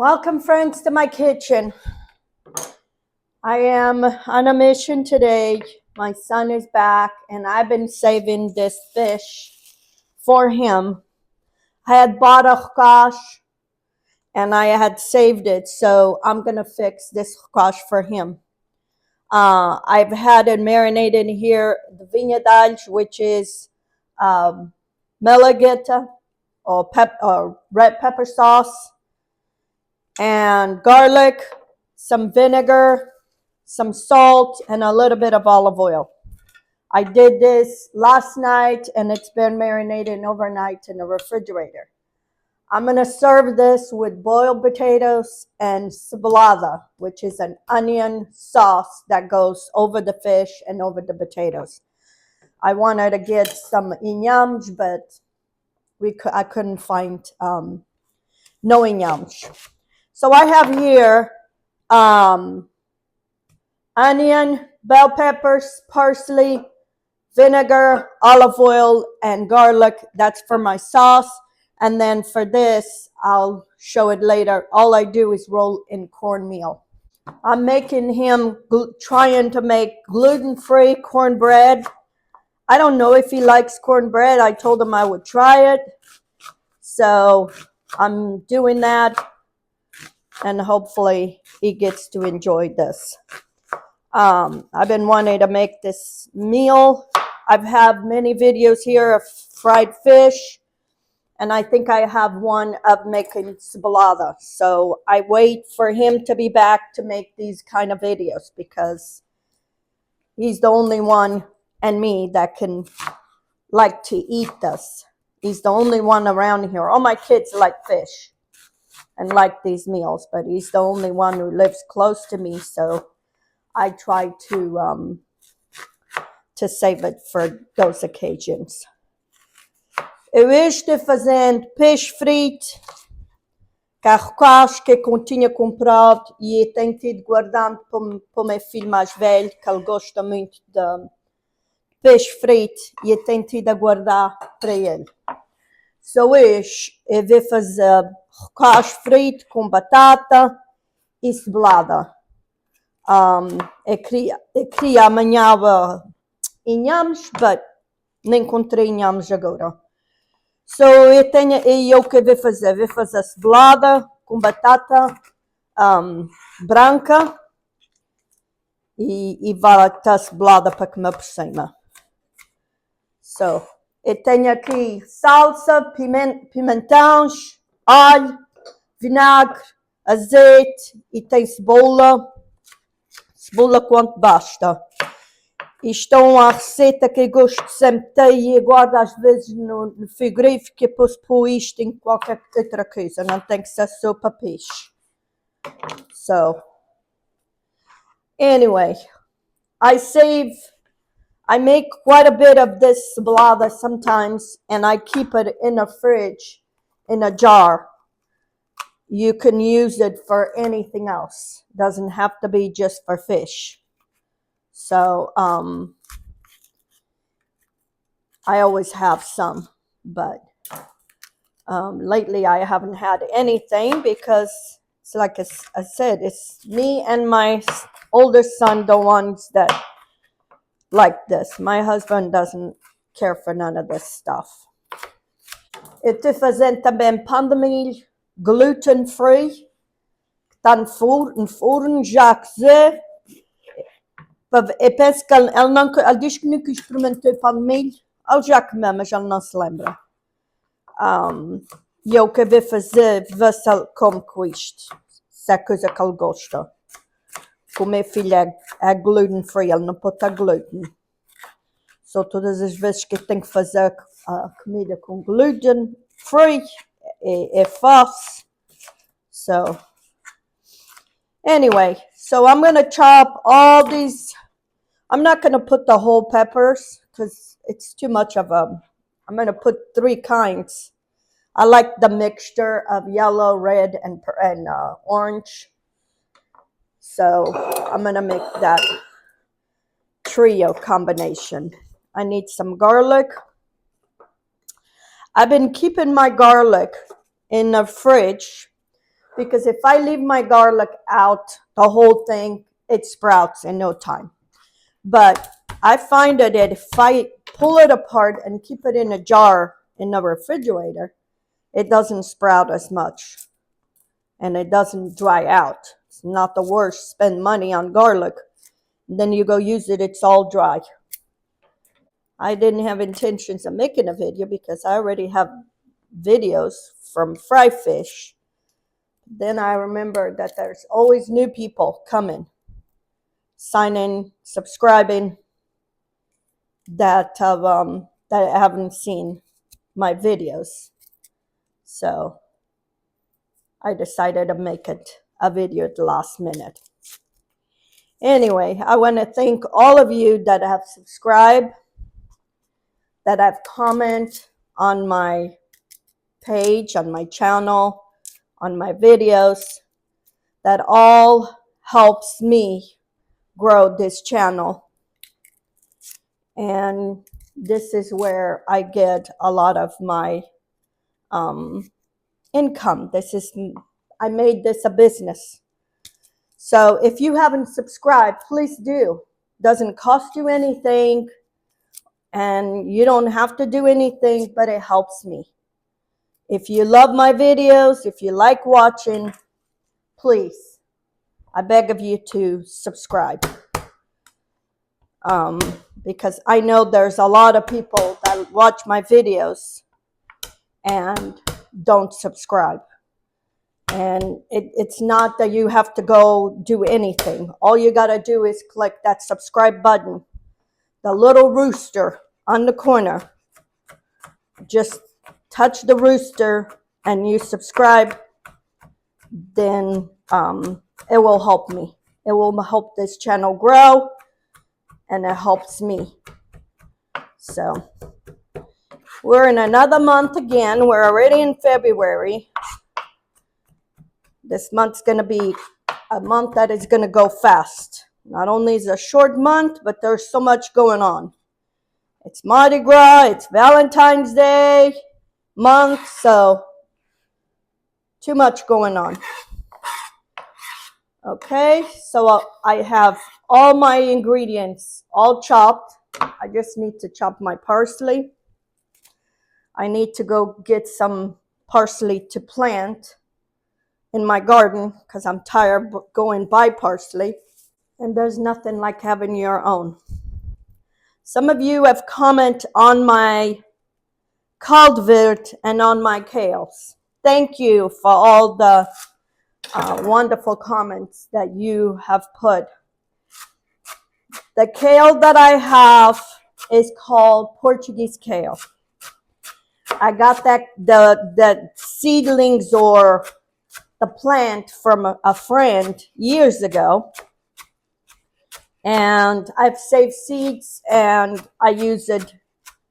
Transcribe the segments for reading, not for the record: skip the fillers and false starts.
Welcome, friends, to my kitchen. I am on a mission today. My son is back, and I've been saving this fish for him. I had bought a squash, and I had saved it, so I'm going to fix this squash for him. I've had it marinated here, the vinegar, which is malagueta or red pepper sauce, and garlic, some vinegar, some salt, and a little bit of olive oil. I did this last night, and it's been marinated overnight in the refrigerator. I'm going to serve this with boiled potatoes and cebolada, which is an onion sauce that goes over the fish and over the potatoes. I wanted to get some inyams, but I couldn't find no inyams. So I have here onion, bell peppers, parsley, vinegar, olive oil, and garlic. That's for my sauce. And then for this, I'll show it later. All I do is roll in cornmeal. I'm making him, trying to make gluten-free cornbread. I don't know if he likes cornbread. I told him I would try it. So I'm doing that, and hopefully he gets to enjoy this. I've been wanting to make this meal. I've had many videos here of fried fish, and I think I have one of making cebolada. So I wait for him to be back to make these kind of videos because he's the only one and me that can like to eat this. He's the only one around here. All my kids like fish and like these meals, but he's the only one who lives close to me, so I try to save it for those occasions. Eu estou fazendo peixe frito, carrocas que eu tinha comprado e eu tenho tido guardando para o meu filho mais velho, que ele gosta muito de peixe frito, e eu tenho tido a guardar para ele. So hoje eu vou fazer carrocas frito com batata e cebolada. Eu queria amanhã inhamos, but não encontrei inhamos agora. So eu que vou fazer cebolada com batata branca e vai ter cebolada para comer por cima. So, eu tenho aqui salsa, pimentões, alho, vinagre, azeite e tem cebola quanto basta. Isto é uma receita que eu gosto de sempre ter e eu guardo às vezes no frigorífico, que eu posso pôr isto em qualquer outra coisa, não tem que ser só para peixe. So, anyway, I make quite a bit of this cebolada sometimes, and I keep it in a fridge, in a jar. You can use it for anything else. Doesn't have to be just for fish. So, I always have some, but lately I haven't had anything because it's like I said, it's me and my older son, the ones that like this. My husband doesn't care for none of this stuff. Eu estou fazendo também pão de milho gluten-free. Está no forno, já cozer. Eu penso que ele diz que nunca experimentou pão de milho. Ele já comeu, mas ele não se lembra. E eu que vou fazer, ver se ele come com isto. Se é coisa que ele gosta. O meu filho é gluten-free, ele não pode ter glúten. Só todas as vezes que eu tenho que fazer comida com gluten-free, é fácil. So, anyway, so I'm going to chop all these. I'm not going to put the whole peppers because it's too much of them. I'm going to put 3 kinds. I like the mixture of yellow, red, and orange. So I'm going to make that trio combination. I need some garlic. I've been keeping my garlic in the fridge because if I leave my garlic out, the whole thing, it sprouts in no time. But I find that if I pull it apart and keep it in a jar in the refrigerator, it doesn't sprout as much and it doesn't dry out. It's not the worst. Spend money on garlic, then you go use it, it's all dry. I didn't have intentions of making a video because I already have videos from fry fish. Then I remember that there's always new people coming, signing, subscribing, that haven't seen my videos. So I decided to make it a video at the last minute. Anyway, I want to thank all of you that have subscribed, that have commented on my page, on my channel, on my videos. That all helps me grow this channel. And this is where I get a lot of my income. I made this a business. So if you haven't subscribed, please do. Doesn't cost you anything, and you don't have to do anything, but it helps me. If you love my videos, if you like watching, please, I beg of you to subscribe. Because I know there's a lot of people that watch my videos and don't subscribe. And it's not that you have to go do anything. All you got to do is click that subscribe button, the little rooster on the corner. Just touch the rooster and you subscribe, then it will help me. It will help this channel grow, and it helps me. So we're in another month again. We're already in February. This month's going to be a month that is going to go fast. Not only is it a short month, but there's so much going on. It's Mardi Gras, it's Valentine's Day month, so too much going on. Okay, so I have all my ingredients all chopped. I just need to chop my parsley. I need to go get some parsley to plant in my garden because I'm tired of going by parsley. And there's nothing like having your own. Some of you have commented on my cultivat and on my kales. Thank you for all the wonderful comments that you have put. The kale that I have is called Portuguese kale. I got the seedlings or the plant from a friend years ago. And I've saved seeds and I use it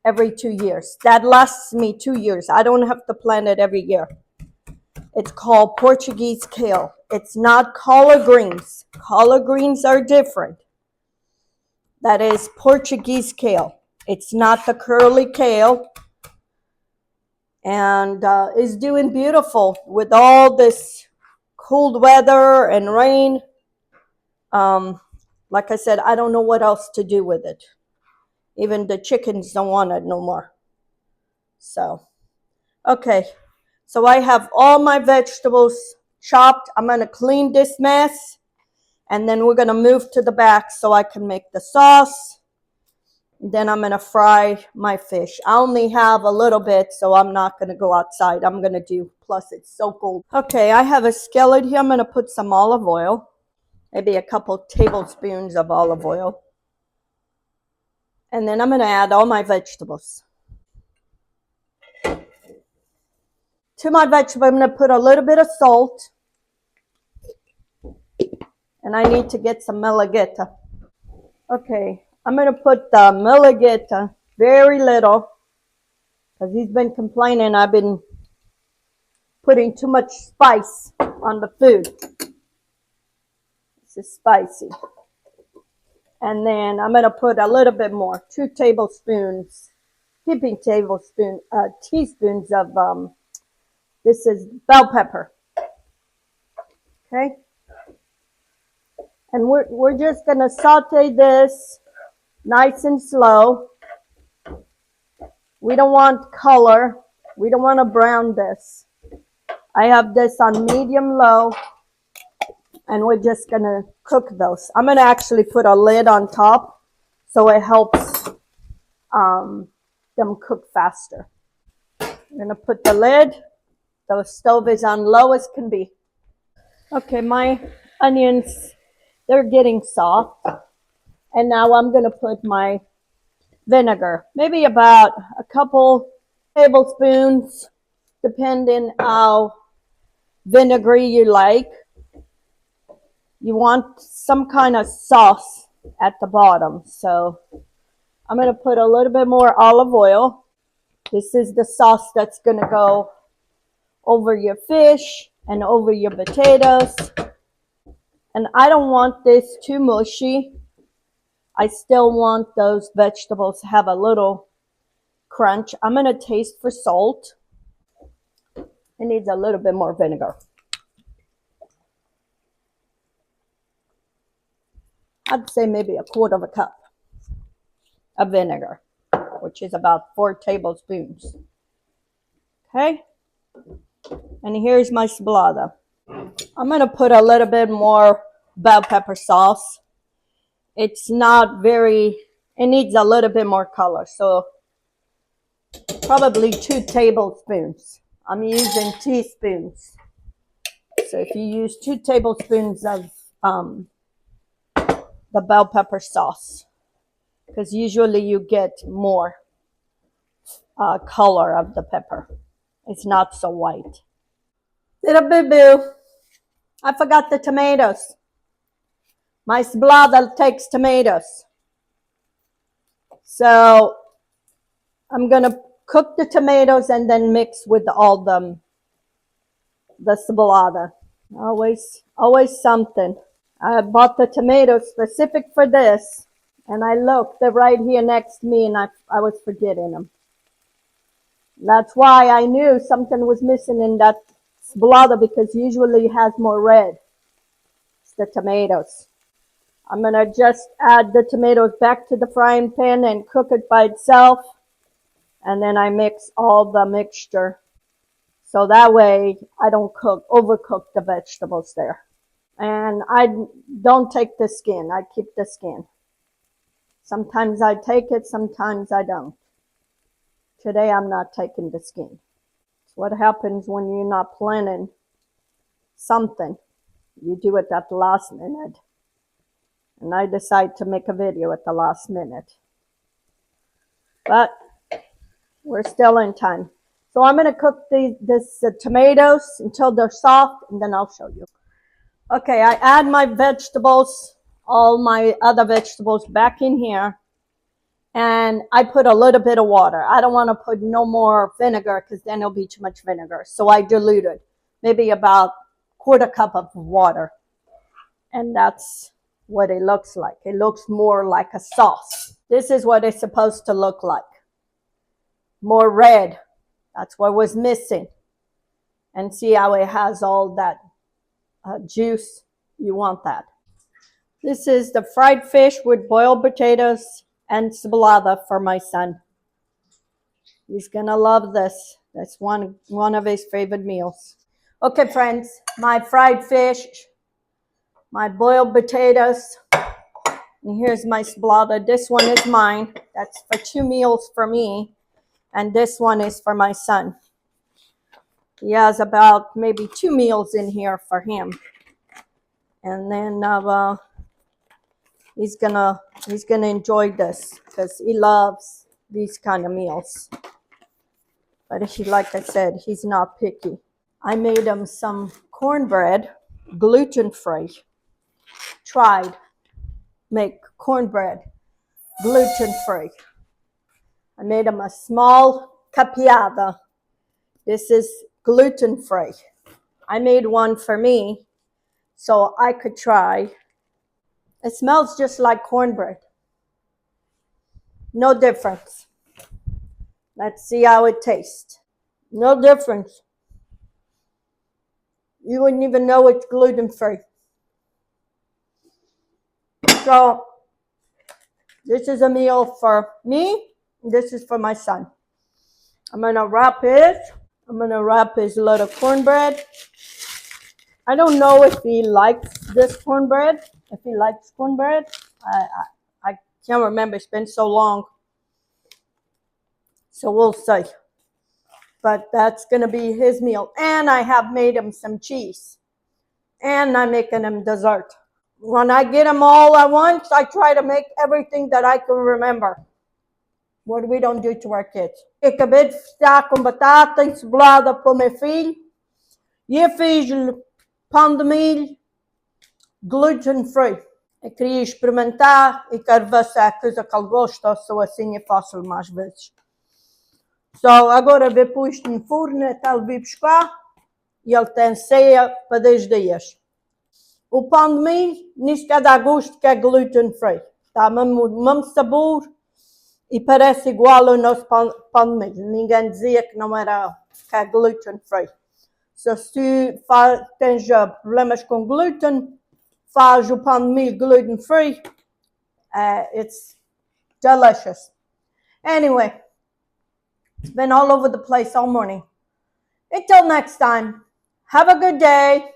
every 2 years. That lasts me 2 years. I don't have to plant it every year. It's called Portuguese kale. It's not collard greens. Collard greens are different. That is Portuguese kale. It's not the curly kale. And it's doing beautiful with all this cold weather and rain. Like I said, I don't know what else to do with it. Even the chickens don't want it no more. So, okay. So I have all my vegetables chopped. I'm going to clean this mess. And then we're going to move to the back so I can make the sauce. Then I'm going to fry my fish. I only have a little bit, so I'm not going to go outside. I'm going to do, plus it's so cold. Okay, I have a skillet here. I'm going to put some olive oil. Maybe a couple tablespoons of olive oil. And then I'm going to add all my vegetables. To my vegetable, I'm going to put a little bit of salt. And I need to get some malagueta. Okay, I'm going to put the malagueta, very little, because he's been complaining I've been putting too much spice on the food. This is spicy. And then I'm going to put a little bit more, 2 tablespoons, teaspoons of, this is bell pepper. Okay. And we're just going to saute this nice and slow. We don't want color. We don't want to brown this. I have this on medium low, and we're just going to cook those. I'm going to actually put a lid on top so it helps them cook faster. I'm going to put the lid. The stove is on low as can be. Okay, my onions, they're getting soft. And now I'm going to put my vinegar, maybe about a couple tablespoons, depending how vinegary you like. You want some kind of sauce at the bottom. So I'm going to put a little bit more olive oil. This is the sauce that's going to go over your fish and over your potatoes. And I don't want this too mushy. I still want those vegetables to have a little crunch. I'm going to taste for salt. It needs a little bit more vinegar. I'd say maybe a quarter of a cup of vinegar, which is about 4 tablespoons. Okay. And here's my sblada. I'm going to put a little bit more bell pepper sauce. It's not very, it needs a little bit more color. So probably 2 tablespoons. I'm using teaspoons. So if you use 2 tablespoons of the bell pepper sauce, because usually you get more color of the pepper. It's not so white. Little boo-boo. I forgot the tomatoes. My sblada takes tomatoes. So I'm going to cook the tomatoes and then mix with all the sblada. Always something. I bought the tomatoes specific for this, and I looked. They're right here next to me, and I was forgetting them. That's why I knew something was missing in that sblada, because usually it has more red. It's the tomatoes. I'm going to just add the tomatoes back to the frying pan and cook it by itself. And then I mix all the mixture. So that way I don't overcook the vegetables there. And I don't take the skin. I keep the skin. Sometimes I take it, sometimes I don't. Today I'm not taking the skin. It's what happens when you're not planning something. You do it at the last minute. And I decide to make a video at the last minute. But we're still in time. So I'm going to cook this tomatoes until they're soft, and then I'll show you. Okay, I add my vegetables, all my other vegetables back in here. And I put a little bit of water. I don't want to put no more vinegar, because then it'll be too much vinegar. So I dilute it, maybe about quarter cup of water. And that's what it looks like. It looks more like a sauce. This is what it's supposed to look like. More red. That's what was missing. And see how it has all that juice? You want that. This is the fried fish with boiled potatoes and sblada for my son. He's gonna love this. That's one of his favorite meals. Okay, friends, my fried fish, my boiled potatoes, and here's my sblada. This one is mine. That's for 2 meals for me, and this one is for my son. He has about maybe 2 meals in here for him, and then he's gonna enjoy this because he loves these kind of meals. But he, like I said, he's not picky. I made him some cornbread, gluten-free. Tried make cornbread gluten-free. I made him a small capiata. This is gluten-free. I made one for me so I could try. It smells just like cornbread. No difference. Let's see how it tastes. No difference. You wouldn't even know it's gluten-free. So this is a meal for me. This is for my son. I'm gonna wrap his little cornbread. I don't know if he likes this cornbread. If he likes cornbread, I can't remember. It's been so long. So we'll see. But that's gonna be his meal. And I have made him some cheese. And I'm making him dessert. When I get them all at once, I try to make everything that I can remember. What we don't do to our kids. Eu acabei de fritar com batata e cebolada para o meu filho. E eu fiz pão de milho gluten-free. Eu queria experimentar e quero ver se é a coisa que ele gosta ou se assim eu faço mais vezes. So, agora vou pôr isto no forno até ele vir buscar e ele tem ceia para 10 dias. O pão de milho, nisso que dá gosto que é gluten-free. Está o mesmo sabor e parece igual ao nosso pão de milho. Ninguém dizia que não era que é gluten-free. So, se tu tens problemas com glúten, faz o pão de milho gluten-free. It's delicious. Anyway, it's been all over the place all morning. Until next time, have a good day.